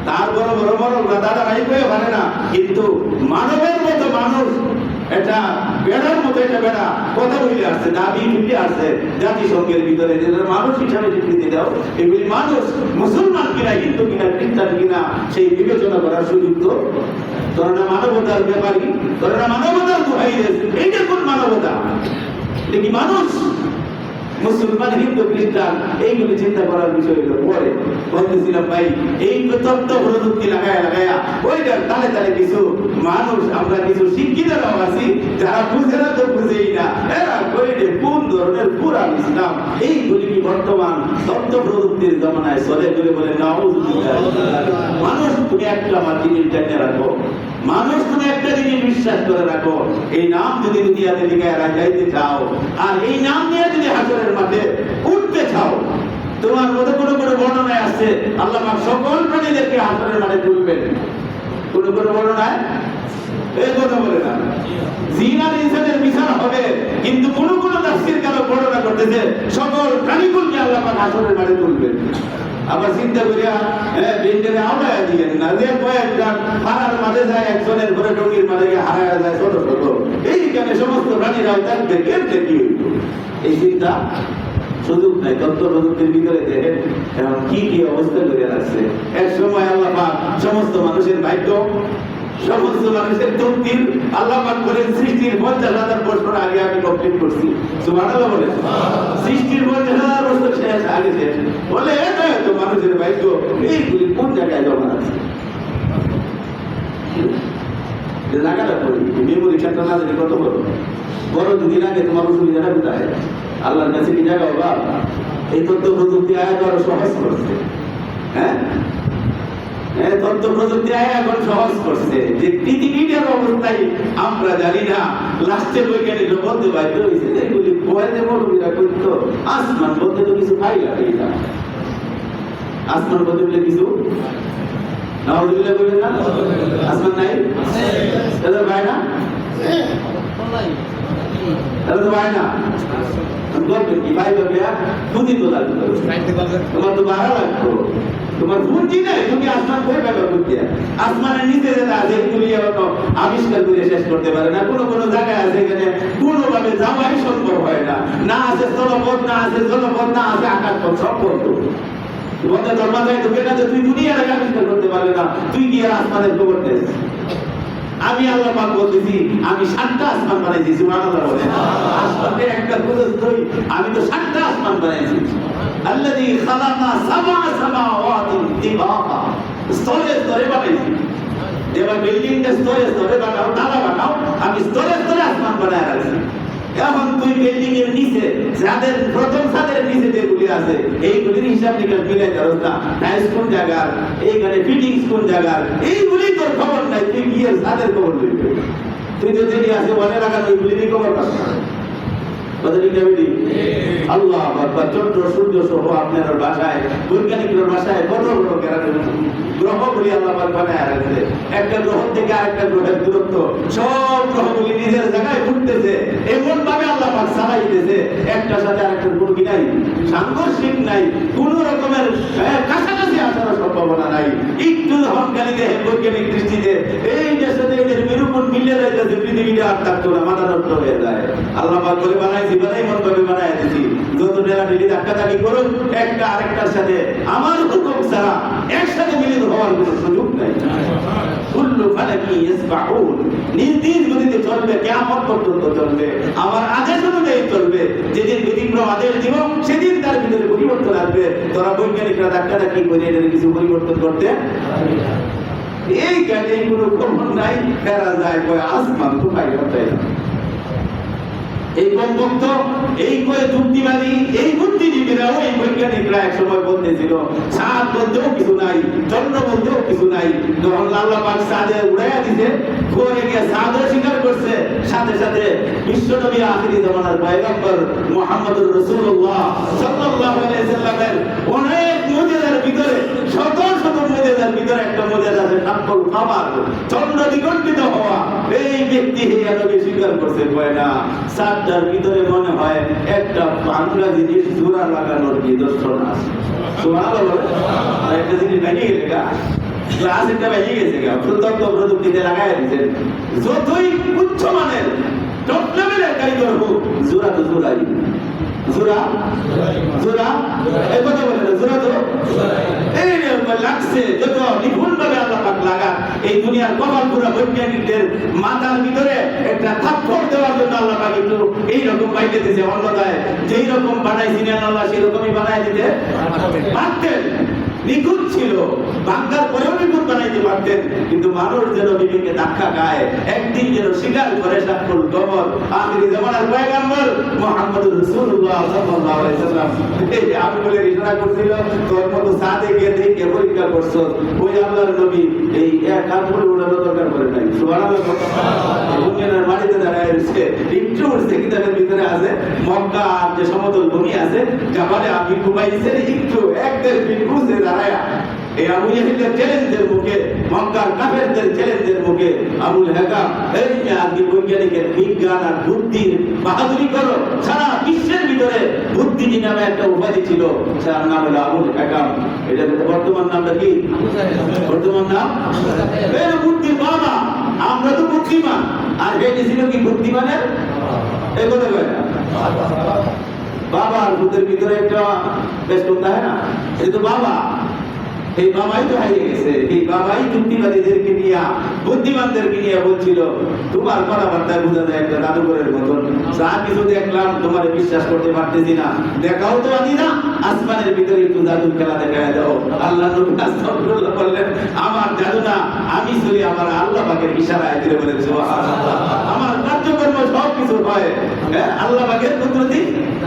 তার বড় বড় বড় দাদা রাই হয়ে পারে না, কিন্তু মানবের মতো মানুষ, এটা বেড়ার মতো একটা বেড়া কথা বলে আসছে, দাবি মিলে আসছে জাতিসংঘের ভিতরে যে মানুষ হিসাবে স্বীকৃতি দাও। এগুলি মানুষ, মুসলমান কিনা, হিন্দু কিনা, খ্রিস্টান কিনা, সেই বিবেচনা করার সুযোগ তো। তোরা মানবতার ব্যাপারী, তোরা মানবতার দোহাই দিয়েছে, এইটা কোন মানবতা? এটা কি মানুষ? মুসলমান, হিন্দু, খ্রিস্টান এইগুলি চিন্তা করার বিষয় হলো পরে। বলতেছিলাম ভাই, এই তত্ত্ব প্রযুক্তি লাগায়া ওইটার তালে তালে কিছু মানুষ, আমরা কিছু শিক্ষিতরাও আছি যারা বুঝে না, তো বুঝেই না, এরা কইলে কোন ধরনের পুরান ইসলাম। এইগুলি কি বর্তমান তত্ত্ব প্রযুক্তির জমানায় চলে বলে নাউযুবিল্লাহ। মানুষ তুমি একটা আমার জিনিস জানিয়ে রাখো, মানুষ তুমি একটা জিনিস বিশ্বাস করে রাখো, এই নাম যদি দুনিয়াতে লিখায় যাইতে চাও, আর এই নাম নিয়ে যদি হাসরের মাঠে উঠতে চাও, তোমার মধ্যে কোনো কোনো বর্ণনায় আছে আল্লাহ পাক সকল প্রাণীদেরকে হাসরের মাঠে তুলবেন। কোনো কোনো বর্ণনায় এই কথা বলে না, জিন আর ইনসানের বিচার হবে, কিন্তু কোনো কোনো তাফসীর কারো বর্ণনা করতেছে সকল প্রাণীকুলকে আল্লাহ পাক হাসরের মাঠে তুলবেন। আবার চিন্তা করিয়া বেঞ্জের আওলায় দিয়েন না যে কয়েকটা পাড়ার মাঝে যায়, একজনের ঘরে টঙ্গির মাঝে গিয়ে হারায় যায় ছোট ছোট, এইখানে সমস্ত প্রাণীরাও থাকবে, কেমনে কি এই চিন্তা সুযোগ নাই। তত্ত্ব প্রযুক্তির ভিতরে দেখেন এখন কি কি অবস্থা করে রাখছে। এক সময় আল্লাহ পাক সমস্ত মানুষের ভাগ্য, সমস্ত মানুষের তকদির আল্লাহ পাক করেন সৃষ্টির 50,000 বছর আগে আমি কমপ্লিট করছি। সুবহানাল্লাহ বলে, সৃষ্টির 50,000 বছর শেষ আগে শেষ বলে, এটা তো মানুষের ভাগ্য এইগুলি কোন জায়গায় জমা আছে? জায়গাটা করি মেমোরি ক্ষেত্রে না জানি কত বড় বড়, দুদিন আগে তোমার অসুবিধাটা কোথায়? আল্লাহর কাছে কি জায়গা অভাব? এই তথ্য প্রযুক্তি আয়া আরো সহজ করছে। হ্যাঁ, তথ্য প্রযুক্তি আয়া এখন সহজ করছে যে পৃথিবীটার অবস্থায় আমরা জানি না। লাস্টে বৈজ্ঞানিক বলতে বাধ্য হয়েছে এগুলি বয়ানে মৌলবীরা করতো, আসমান বলতে তো কিছু খাই লাগে না, আসমান বলতে বলে কিছু নাউযুবিল্লাহ বলবেন না, আসমান নাই দাদা ভাই না, দাদা ভাই না বলবেন কি ভাই বলবে বুঝি তো লাগবে, তোমার তো ভাড়া লাগতো, তোমার বুদ্ধি নেই, তুমি আসমান করে ব্যবহার করতে। আসমানের নিচে যেটা আছে এগুলি আবিষ্কার করে শেষ করতে পারে না। কোনো কোনো জায়গায় আছে এখানে কোনোভাবে যাওয়াই সম্ভব হয় না, না আছে স্থলপথ, না আছে জলপথ, না আছে আকাশপথ, সব বন্ধ। তোমাদের ধর্মাদায় ঢুকে না যে তুই দুনিয়ার আগে আবিষ্কার করতে পারবে না, তুই কি আর আসমানের খবর নেস? আমি আল্লাহ পাক বলতেছি আমি 7টা আসমান বানাইছি। সুবহানাল্লাহ বলে, আসমানের একটা বুঝতই আমি তো 7টা আসমান বানাইছি। আল্লাযী খালাকা সাবআ সামাওয়াতিন তিবাকা, স্তরে স্তরে বানাইছি। এবার বিল্ডিংটা স্তরে স্তরে বানাও, তালা বানাও, আমি স্তরে স্তরে আসমান বানায় রাখছি। এখন তুই বিল্ডিং এর নিচে যাদের প্রথম ছাদের নিচে যেগুলি আছে এইগুলির হিসাব নিকাশ মিলাই ধরস না, টাইলস কোন জায়গার, এইখানে ফিটিংস কোন জায়গার, এইগুলি তোর খবর নাই। তুই বিয়ের সাদের খবর লইবে তুই তো যেটি আছে মনে লাগানো ওইগুলি নিয়ে খবর পাস না আল্লাহ আকবার চন্দ্র সূর্য সহ আপনার ভাষায় বৈজ্ঞানিকের ভাষায় বড় বড় গ্রহগুলি আল্লাহ পাক বানায় রাখছে একটা গ্রহ থেকে আরেকটা গ্রহের দূরত্ব সব গ্রহগুলি নিজের জায়গায় ঘুরতেছে এমন ভাবে আল্লাহ পাক চালাইতেছে একটার সাথে আরেকটার কোনো কি নাই সাংঘর্ষিক নাই কোন রকমের কাছাকাছি আসার সম্ভাবনা নাই একটু হনকালি দেহে বৈজ্ঞানিক দৃষ্টিতে এই দেশে এদের মেরুকোণ মিলে যাইতেছে পৃথিবীটা আর থাকতো না মাথা নষ্ট হয়ে যায় আল্লাহ পাক বলে বানাইছি বানাই মন ভাবে বানাই দিছি যত ঢেলাঢেলি ধাক্কাধাক্কি করুন একটা আরেকটার সাথে আমার হুকুম ছাড়া একসাথে মিলিত হওয়ার কোনো সুযোগ নাই কুল্লু ফালাকি ইয়াসবাহুন নিজ নিজ গতিতে চলবে কিয়ামত পর্যন্ত চলবে আমার আদেশ অনুযায়ী চলবে যেদিন ব্যতিক্রম আদেশ দিব সেদিন তার ভিতরে পরিবর্তন আসবে তোরা বৈজ্ঞানিকরা ধাক্কাধাক্কি করে এদের কিছু পরিবর্তন করতে এই জ্ঞানে কোনো খবর নাই ফেরা যায় কয় আসমান তো পাই না এই কমপক্ষ এই কয়ে যুক্তিবাদী এই বুদ্ধিজীবীরাও এই বৈজ্ঞানিকরা এক সময় বলতেছিল চাঁদ বলতেও কিছু নাই চন্দ্র বলতেও কিছু নাই যখন আল্লাহ পাক চাঁদে উড়াইয়া দিতে করে গিয়ে চাঁদও স্বীকার করছে সাথে সাথে বিশ্বনবী আখিরি জামানার পয়গম্বর মুহাম্মদুর রাসূলুল্লাহ সাল্লাল্লাহু আলাইহি সাল্লামের অনেক মুজিজার ভিতরে শত শত মুজিজার ভিতরে একটা মুজিজা আছে নাকল খাবার চন্দ্র দ্বিগণ্ডিত হওয়া এই ব্যক্তি এই নবী স্বীকার করছে কয় না চাঁদটার ভিতরে মনে হয় একটা বাংলা জিনিস জোড়া লাগানোর নিদর্শন আছে সুবহানাল্লাহ একটা জিনিস ভেঙে গেছে গা ক্লাস একটা ভেঙে গেছে গা প্রযুক্ত প্রযুক্তিতে লাগাই দিয়েছেন যতই উচ্চ মানের টপ লেভেলের কারিগর হোক জোড়া তো জোড়াই জোড়া জোড়া এই কথা বলে না জোড়া তো এই লাগছে যত নিপুণ ভাবে আল্লাহ পাক লাগা এই দুনিয়ার কপাল পুরা বৈজ্ঞানিকদের মাথার ভিতরে একটা থাপ্পড় দেওয়ার জন্য আল্লাহ পাক একটু এইরকম বাইতে দিয়েছে অন্যথায় যেই রকম বানাইছিলেন আল্লাহ সেরকমই বানাই দিতে পারতেন নিখুঁত ছিল বাংলার পরেও নিখুঁত বানাইতে পারতেন কিন্তু মানুষ যেন বিবেকে ধাক্কা খায় একদিন যেন স্বীকার করে সাক্ষর গমর আখিরি জামানার পয়গম্বর মুহাম্মদুর রাসূলুল্লাহ সাল্লাল্লাহু আলাইহি সাল্লাম এই আমি বলে ইশারা করছিল তোর মতো সাদে গিয়ে দেখে পরীক্ষা করছো ওই আল্লাহর নবী এই এক হাত করে উড়ানো দরকার করে নাই সুবহানাল্লাহ দুনিয়ার মাটিতে দাঁড়ায় রয়েছে একটু উঠছে কিতাবের ভিতরে আছে মক্কা যে সমতল ভূমি আছে জাবালে আবি কুবাইসের একটু এক দেড় ফিট উঠছে দাঁড়ায়া এই আবু জাহেলের চ্যালেঞ্জের মুখে মক্কার কাফেরদের চ্যালেঞ্জের মুখে আবুল হাকাম এই যে আজকে বৈজ্ঞানিকের বিজ্ঞান আর বুদ্ধির বাহাদুরি করো সারা বিশ্বের ভিতরে বুদ্ধিজী নামে একটা উপাধি ছিল যার নাম হলো আবুল হাকাম এটা বর্তমান নামটা কি বর্তমান নাম এই বুদ্ধির বাবা আমরা তো বুদ্ধিমান আর বেটি ছিল কি বুদ্ধিমানের এই কথা কয় না বাবা আর বুদ্ধের ভিতরে একটা বেশ কথা হয় না এটা তো বাবা এই বাবাই তো হারিয়ে গেছে এই বাবাই যুক্তিবাদীদেরকে নিয়ে বুদ্ধিমানদেরকে নিয়ে বলছিল তোমার কথাবার্তায় বোঝা যায় একটা জাদুঘরের মতন যা কিছু দেখলাম তোমার বিশ্বাস করতে পারতেছি না দেখাও তো আনি না আসমানের ভিতরে একটু জাদুর খেলা দেখায় দাও আল্লাহ নবী আস্তাগফিরুল্লাহ বললেন আমার জাদু না আমি শুধু আমার আল্লাহ পাকের ইশারায় দিলে বলেন সুবহানাল্লাহ আমার কার্যকর্ম সব কিছু হয় আল্লাহ পাকের কুদরতি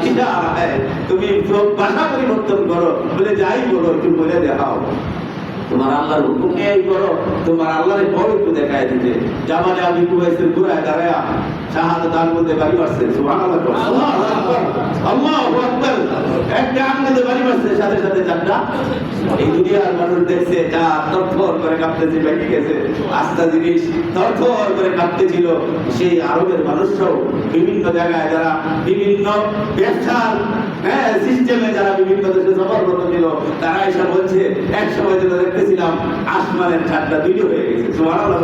ইশারায় তুমি ভাষা পরিবর্তন করো বলে যাই বলো একটু বলে দেখাও তোমার আল্লাহর হুকুম নিয়েই করো তোমার আল্লাহর বড় একটু দেখায় দিতে জামালে আবি কুবাইসের ঘুরায় দাঁড়ায়া শাহাদাত দান করতে পারি পারছে সুবহানাল্লাহ আল্লাহু আকবার আল্লাহু আকবার একটা আঙ্গুলে বাড়ি মারছে সাথে সাথে চারটা এই দুনিয়ার মানুষ দেখছে যা তরফর করে কাঁপতেছে ভেঙে গেছে আস্থা জিনিস তরফর করে কাঁপতেছিল সেই আরবের মানুষরাও বিভিন্ন জায়গায় যারা বিভিন্ন ব্যবসার সিস্টেমে যারা বিভিন্ন দেশে জবরদস্ত ছিল তারা এসে বলছে এক সময় যেটা দেখতেছিলাম আসমানের ছাদটা দুইটা হয়ে গেছে সুবহানাল্লাহ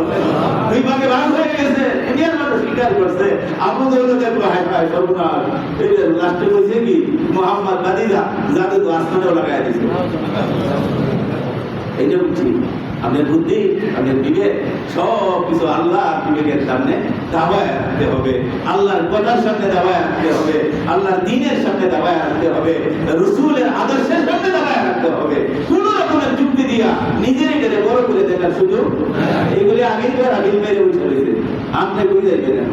দুই ভাগে ভাগ হয়ে গেছে ইন্ডিয়ার মানুষ স্বীকার করছে আবু দৌলতের হায় হায় সর্বনাশ এই লাস্টে বলছে কি মোহাম্মদ বাদিদা জাদু তো আসমানেও লাগাই দিয়েছে এইটা বুঝছি আপনার বুদ্ধি আপনার বিবেক সব কিছু আল্লাহ বিবেকের সামনে দাবায় রাখতে হবে আল্লাহর কথার সামনে দাবায় রাখতে হবে আল্লাহর দ্বীনের সামনে দাবায় রাখতে হবে রাসূলের আদর্শের সামনে দাবায় রাখতে হবে কোন রকমের যুক্তি দিয়া নিজের এটাকে বড় করে দেখার সুযোগ এইগুলি আগেই তো আগে মেরে উঠে রয়েছে আপনি বুঝে যাবেন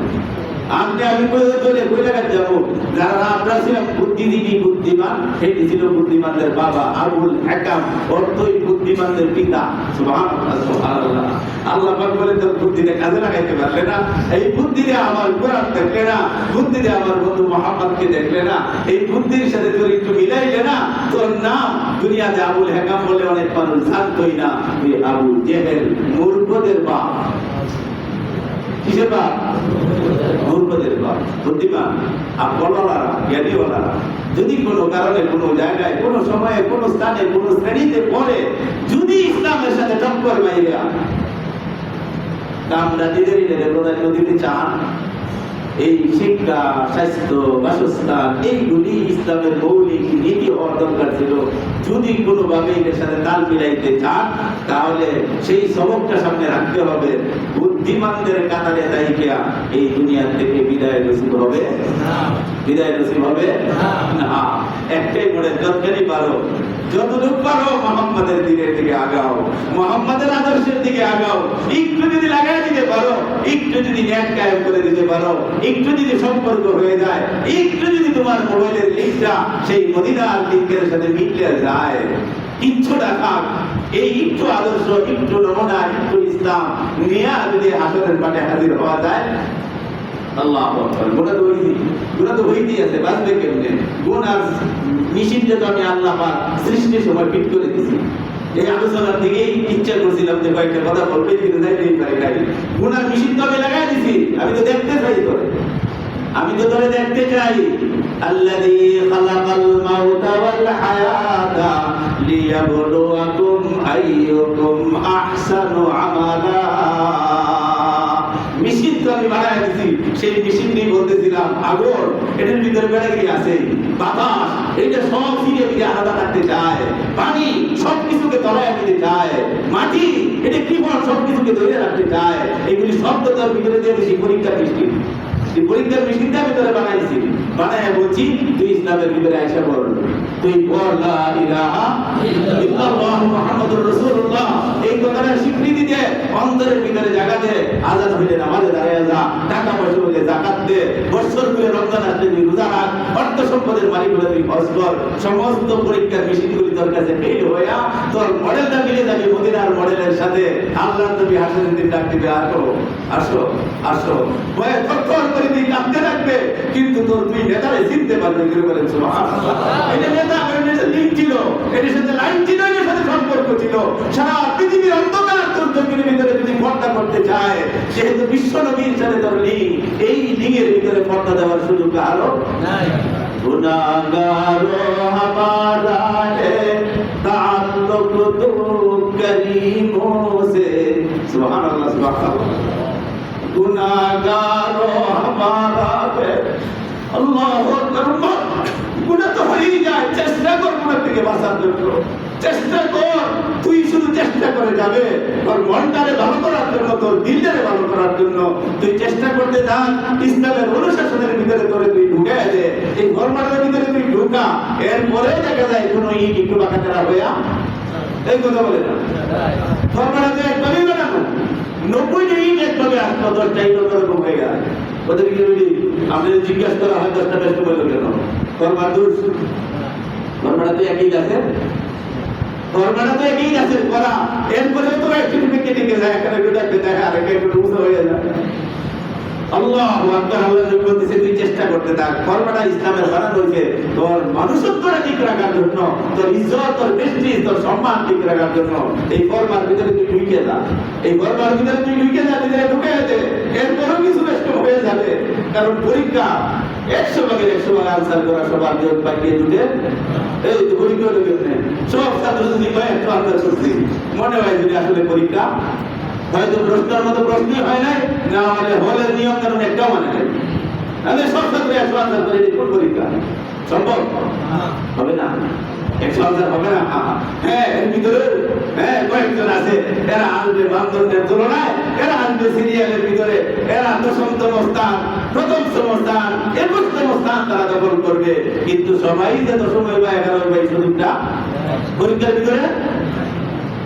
আপনি আমি কই লাগা যাব যারা আমরা ছিলাম বুদ্ধিজীবী বুদ্ধিমান সেটি ছিল বুদ্ধিমানদের বাবা আবুল হাকাম অর্থই বুদ্ধিমানদের পিতা সুবহানাল্লাহ সুবহানাল্লাহ আল্লাহ পাক বলে তোর বুদ্ধিতে কাজে লাগাইতে পারলে না এই বুদ্ধিতে আমার কোরআন দেখলে না বুদ্ধিতে আমার বন্ধু মুহাম্মদকে দেখলে না এই বুদ্ধির সাথে তোর একটু মিলাইলে না তোর নাম দুনিয়াতে আবুল হাকাম বলে অনেক মানুষ জানতোই না তুই আবু জেহেল মূর্খদের বাপ কিসের বাপ মূর্খদের বাপ বুদ্ধিমান আকলওয়ালারা জ্ঞানীওয়ালারা যদি কোনো কারণে কোনো জায়গায় কোনো সময়ে কোনো স্থানে কোনো শ্রেণীতে পড়ে যদি ইসলামের সাথে টক্কর মাইরে আমরা নিজেরই প্রধান দিতে চান এই শিক্ষা স্বাস্থ্য বাসস্থান এইগুলি ইসলামের মৌলিক নীতি হওয়ার দরকার ছিল যদি কোনোভাবে এটার সাথে তাল মিলাইতে চান তাহলে সেই সবকটা সামনে রাখতে হবে বুদ্ধিমানদের কাতারে দায়িকা এই দুনিয়া থেকে বিদায় নসিব হবে বিদায় নসিব হবে না একটাই মনে যতখানি পারো যতটুকু পারো মুহাম্মাদের দিনের দিকে আগাও মুহাম্মাদের আদর্শের দিকে আগাও একটু যদি লাগাই দিতে পারো একটু যদি নেট কায়েম করে দিতে পারো একটু যদি সম্পর্ক হয়ে যায় একটু যদি তোমার মোবাইলের লিঙ্কটা সেই মদিনার লিঙ্কের সাথে মিলে যায় কিছুটা থাক এই একটু আদর্শ একটু নমুনা একটু ইসলাম নিয়ে যদি হাসরের মাঠে হাজির হওয়া যায় আল্লাহু আকবার গুনাহ তো হইতেই আছে বাঁচবে কেমনে গুনাহ নিষিদ্ধ তো আমি আল্লাহ পাক সৃষ্টির সময় ফিট করে দিয়েছি এই আলোচনার দিকেই ইচ্ছা করছিলাম যে কয়েকটা কথা বলবে কিন্তু যাইতেই পারি নাই গুনাহ নিষিদ্ধ আমি লাগাই দিছি আমি তো দেখতে চাই তোরে আমি তো তোরে দেখতে চাই আল্লাযী খালাকাল মাউতা ওয়াল হায়াতা লিয়াবলুয়াকুম আইয়ুকুম আহসানু আমালা মেশিন তো আমি বানায় দিছি সেই মেশিন নিয়ে বলতেছিলাম আগুন এটার ভিতরে বেড়ে গিয়ে আছে বাতাস এটা সব ফিরে ফিরে আলাদা থাকতে চায় পানি সবকিছুকে তলায় দিতে চায় মাটি এটা কি বল সবকিছুকে ধরে রাখতে চায় এগুলি শব্দ তার ভিতরে দিয়ে দিছি পরীক্ষার মেশিন এই পরীক্ষার মেশিনটা আমি তোরে বানাইছি বানায় বলছি তুই ইসলামের ভিতরে আইসা বল তুই বল লা ইলাহা ইল্লাল্লাহু মুহাম্মাদুর রাসূলুল্লাহ এই কথাটা স্বীকৃতি দে অন্তরের ভিতরে জায়গা দে আজাদ হইলে নামাজে দাঁড়িয়ে যা টাকা পয়সা হইলে যাকাত দে বছর করে রমজান আসলে তুই রোজা রাখ অর্থ সম্পদের মালিক হলে তুই হজ কর সমস্ত পরীক্ষার মেশিনগুলি তোর কাছে ফেল হইয়া তোর মডেলটা মিলে যাবে মদিনার মডেলের সাথে আল্লাহর নবী হাসরের দিন ডাক দিবে আসো আসো আসো ভয়ে থরথর করে তুই কাঁপতে থাকবে কিন্তু তোর তুই নেতারে চিনতে পারবে কি বলেন সুবহানাল্লাহ এটা নেতা এটা লিঙ্ক ছিল এর সাথে লাইন ছিল এর সাথে সম্পর্ক ছিল সারা পৃথিবীর অন্ধকার তোর চোখের ভিতরে যদি পর্দা করতে চায় যেহেতু বিশ্ব নবীর সাথে তোর লিঙ্ক এই লিঙ্কের ভিতরে পর্দা দেওয়ার সুযোগ আরো নাই গুনাহগারো হামারা হে তাআল্লুক তু করিমো সে সুবহানাল্লাহ সুবহানাল্লাহ গুনাহগারো হামারা হে আল্লাহু আকবার গুনাহ তো হয়েই যায় চেষ্টা কর গুনাহ থেকে বাঁচার জন্য চেষ্টা কর তুই শুধু চেষ্টা করে যাবে তোর মনটারে ভালো করার জন্য তোর দিলটারে ভালো করার জন্য তুই চেষ্টা করতে থাক ইসলামের অনুশাসনের ভিতরে তোরে তুই ঢুকে দে এই ধর্মের ভিতরে তুই ঢুকা এরপরে দেখা যায় কোনো ইট একটু বাঁকাটারা হইয়া এই কথা বলে না ধর্মটাতে একভাবেই বানানো 90টা ইট একভাবে আসলো 10টা ইট ওরকম হয়ে গেল ওদের কি বলি আপনাদের জিজ্ঞাসা করা হয় 10টা ব্যস্ত বললো কেন ধর্মার দোষ ধর্মটাতে একই আছে ধর্মটাতে একই আছে করা এরপরে তো একটু কেটে যায় এখানে একটু দেখা আর একটু উঁচু হয়ে যায় আল্লাহু আকবার আল্লাহ নবী বলতেছে তুই চেষ্টা করতে থাক ধর্মটা ইসলামের বানানো হয়েছে তোর মানুষত্বটা ঠিক রাখার জন্য তোর ইজ্জত তোর প্রেস্টিজ তোর সম্মান ঠিক রাখার জন্য এই কর্মার ভিতরে তুই ঢুকে যা এই কর্মার ভিতরে তুই ঢুকে যা ভিতরে ঢুকে যেতে এরপরও কিছু বেশ হয়ে যাবে কারণ পরীক্ষা 100 ভাগের 100 ভাগ আনসার করা সবার যোগ পাইয়ে দুটে এই তো পরীক্ষা ঢুকে সব ছাত্র যদি কয় একটু আনসার করছি মনে হয় যদি আসলে পরীক্ষা হয়তো প্রশ্নের মতো প্রশ্নই হয় নাই না মানে হলের নিয়ম কারণ একটাও মানে নাই তাহলে সব ছাত্র 100 আনসার করে কোন পরীক্ষা সম্ভব হবে না 100 আনসার হবে না হ্যাঁ এর ভিতরে হ্যাঁ কয়েকজন আছে এরা আনবে বান্ধবদের তুলনায় এরা আনবে সিরিয়ালের ভিতরে এরা 10তম স্থান 1ম স্থান 21তম স্থান তারা দখল করবে কিন্তু সবাই যে 10 বা 11 বা 20টা পরীক্ষার ভিতরে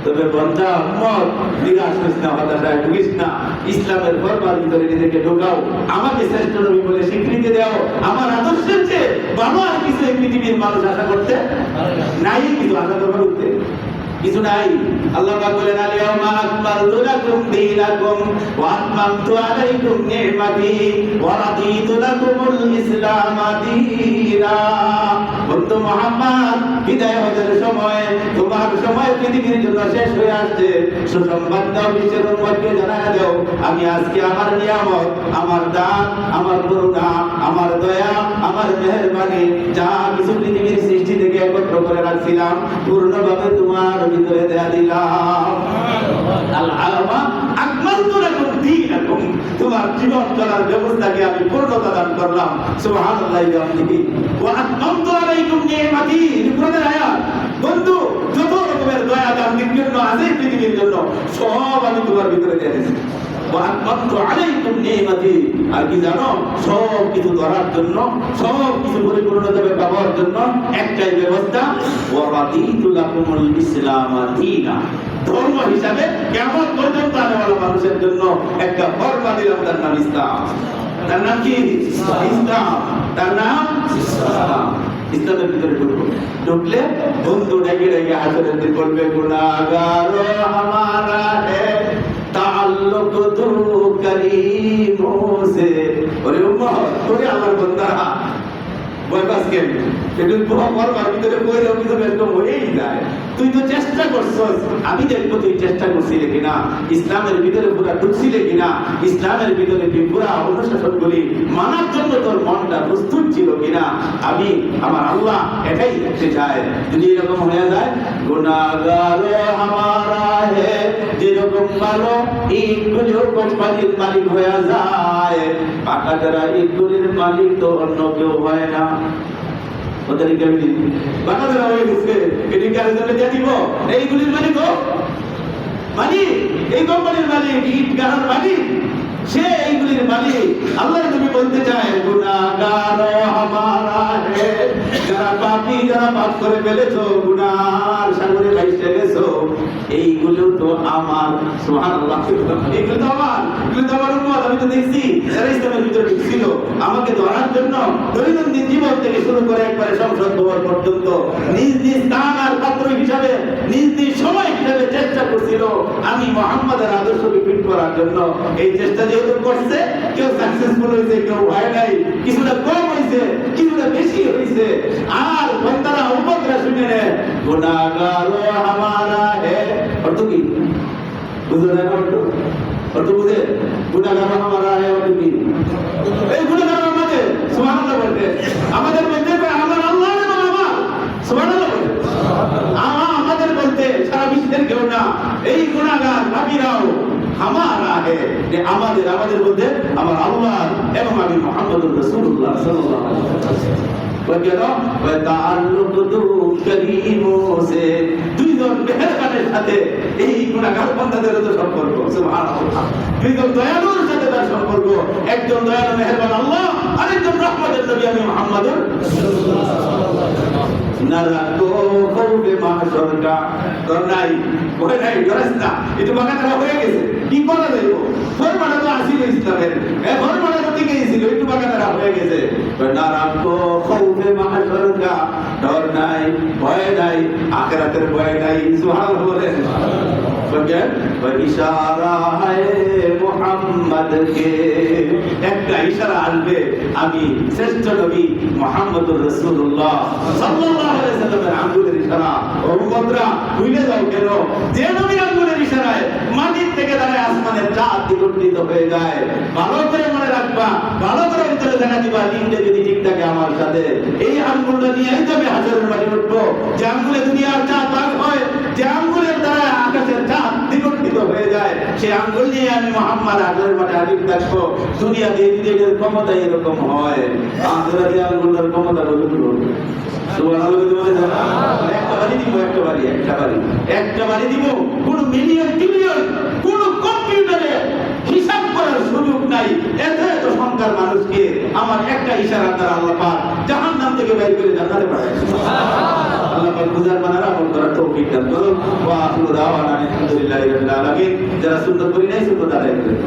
তবে বন্ধা উম্মত নিরাশ হইস না, হতাশায় ভুগিস না। ইসলামের ফরমান ভিতরে নিজেকে ঢোকাও, আমাকে শ্রেষ্ঠ নবী বলে স্বীকৃতি দাও। আমার আদর্শের চেয়ে ভালো আর কিছু এই পৃথিবীর মানুষ আশা করতে নাই, কিছু আশা করতে কিছু নাই। আল্লাহ পাক বলেন আল-ইয়াওমা আকমালতু লাকুম দীনাকুম ওয়া আতমামতু আলাইকুম নি'মাতি ওয়া রাদিতু লাকুমুল ইসলাম দীনা। বন্ধু মুহাম্মদ, বিদায় হওয়ার সময়, তোমার সময় পৃথিবীর জন্য শেষ হয়ে আসছে। সুসংবাদ দাও, বিশ্বের উম্মতকে জানায়া দাও, আমি আজকে আমার নিয়ামত, আমার দান, আমার করুণা, আমার দয়া, আমার মেহেরবানি যা কিছু পৃথিবীর সৃষ্টি থেকে একত্র করে রাখছিলাম পূর্ণভাবে তোমার ভিতরে দেয়া দিলাম। আল-ইয়াওমা আকমালতু লাকুম দীনাকুম, তোমার জীবন চলার ব্যবস্থাকে আমি পূর্ণতা দান করলাম। সুবহানাল্লাহি ওয়া বিহামদিহি ওয়া আতমামতু আলাইকুম নি'মাতি। কোরআনের আয়াত। বন্ধু, যত রকমের দয়া দান জন্য আছে পৃথিবীর জন্য সব আমি তোমার ভিতরে দিয়ে দিয়েছি। ওয়া আতমামতু আলাইকুম নি'মাতি, আর কি জানো, সব কিছু ধরার জন্য, সব কিছু পরিপূর্ণভাবে পাওয়ার জন্য একটাই ব্যবস্থা, ওয়া রাদিতু লাকুমুল ইসলাম দীনা। ধর্ম হিসাবে কিয়ামত পর্যন্ত আনেওয়ালা মানুষের জন্য একটা ফরমান দিলাম, তার নাম ইসলাম। তার নাম কি? ইসলাম। তার নাম ইসলাম। ইসলামের ভিতরে ঢুকলে বন্ধু ডেকে ডেকে হাসরের দিন বলবে গুনাহগার হামারা হে তাআল্লুক তু করিমো সে। ওরে উম্মত, তোরে আমার বান্দারা বয়বাস কেন একটু পরবার ভিতরে কইলে কিছু ব্যস্ত হয়েই যায়। তুই তো চেষ্টা করছস, আমি দেখবো তুই চেষ্টা করছিলি কিনা, ইসলামের ভিতরে পুরা ঢুকছিলে কিনা, ইসলামের ভিতরে পুরা অনুশাসনগুলি মানার জন্য তোর মনটা প্রস্তুত ছিল কিনা। আমি আমার আল্লাহ এটাই দেখতে চাই। যদি এরকম হয়ে যায়, গুনাহগার হামারা হে, যেরকম ভালো ইটগুলিও কোম্পানির মালিক হয়ে যায়, পাকা যারা ইটগুলির মালিক তো অন্য কেউ হয় না। ওদেরই কেমনি বাংলাদেশ হয়ে গেছে, এটি কারের জন্য দিয়ে দিব। এইগুলির মালিক মালিক, এই কোম্পানির মালিক, ইট গাড়ার মালিক, সে এইগুলির মালিক। আল্লাহ নবী বলতে চায় গুনাহগার হামারা হে, যারা পাপী, যারা পাপ করে ফেলেছো, গুনার সাগরে ভাসে গেছো, এইগুলো তো আমার। সুবহানাল্লাহ, এইগুলো তো আমার, এগুলো তো আমার উম্মত। আমি তো দেখছি যারা ইসলামের ভিতরে ঢুকছিল, আমাকে ধরার জন্য দৈনন্দিন জীবন থেকে শুরু করে একবারে সংসদ ভবন পর্যন্ত নিজ নিজ স্থান আর পাত্র হিসাবে, নিজ নিজ সময় হিসাবে চেষ্টা করছিল আমি মুহাম্মাদের আদর্শকে ফিট করার জন্য। এই চেষ্টা যেহেতু করছে, কেউ সাকসেসফুল হয়েছে, কেউ হয় নাই, কিছুটা কম হয়েছে, কিছুটা বেশি হয়েছে। আর বন্দারা উম্মতরা শুনে নে, গুনাহগার হামারা হে, অর্থ কি বুঝে না? অর্থ বুঝে? গুনাহগার হামারা হে অর্থ কি? এই গুনাহগার আমাদের, সুবহানাল্লাহ বলতে আমাদের বলতে আমার আল্লাহ এবং আমার, সুবহানাল্লাহ বলতে আমাদের বলতে সারা বিশ্বের কেউ না। এই গুনাহগার পাপীরাও হামারা হে, যে আমাদের, আমাদের বলতে আমার আল্লাহ এবং আমি মুহাম্মদুর রাসূলুল্লাহ সাল্লাল্লাহু আলাইহি ওয়াসাল্লাম। দুইজন মেহেরবানের সাথে এই গুনাহগার বান্দাদের তো সম্পর্ক। সুবহানাল্লাহ, দুইজন দয়ালুর সাথে তার সম্পর্ক। একজন দয়ালু মেহেরবান আল্লাহ, আরেকজন রহমতের নবী আমি মুহাম্মদুর রাসূলুল্লাহ সাল্লাল্লাহু আলাইহি ওয়াসাল্লাম। নারাকো কওবে মাহশরকা, তোর নাই ওই নাই ডরাস না, এটা বাগানটা হয়ে গেছে, কি করা যাইব? ফরমানটা তো আসিল ইসলামের, এই ফরমানটা তো ঠিক ছিল, একটু বাগানটা হয়ে গেছে। নারাকো কওবে মাহশরকা, ডর নাই, ভয় নাই, আখিরাতের ভয় নাই। সুবহানাল্লাহ বলেন। ইশারা হায় মুহাম্মদ কে, একটা ইশারা আসবে, আমি শ্রেষ্ঠ নবী মুহাম্মদুর রাসূলুল্লাহ সাল্লাল্লাহু আলাইহি ওয়াসাল্লামের আঙ্গুলের ইশারা। ও উম্মতরা, ভুলে যাও কেন? যে নবীর আঙ্গুলের ইশারায় মাটির থেকে দাঁড়ায় আসমানের চাঁদ দ্বিগুণিত হয়ে যায়। ভালো করে মনে রাখবা, ভালো করে ভিতরে দেখা দিবা, দিনটা যদি ঠিক থাকে আমার সাথে, এই আঙ্গুলটা নিয়েই তবে হাজারের মাটি উঠবো। যে আঙ্গুলে দুনিয়ার চাঁদ ভাগ হয়, যে আঙ্গুলের দ্বারা আকাশের চাঁদ দ্বিগুণিত হয়ে যায়, সেই আঙ্গুল নিয়ে আমি মুহাম্মদ হাজারের মাটি হাজির থাকবো। দুনিয়াতে এই দিনের ক্ষমতা এরকম হয়, আখিরাতে আঙ্গুলের ক্ষমতা কতটুকু? সুবহানাল্লাহ বলে জানা, একটা বাড়ি দিব, একটা বাড়ি দিব, কোন মিলিয়ন ট্রিলিয়ন কোন কম্পিউটারে হিসাব করার সুযোগ নাই। এত এত সংখ্যার মানুষকে আমার একটা ইশারা দ্বারা আল্লাহ পাক জাহান্নাম থেকে বের করে জান্নাতে পাঠায়। সুবহানাল্লাহ, আল্লাহ পাক বুঝার মানার আমল করার তৌফিক দান করুন। ওয়া আখিরু দাওয়ানা আলহামদুলিল্লাহি রাব্বিল আলামিন। যারা সুন্নাত পড়ি নাই সুন্নাত আদায় করেন।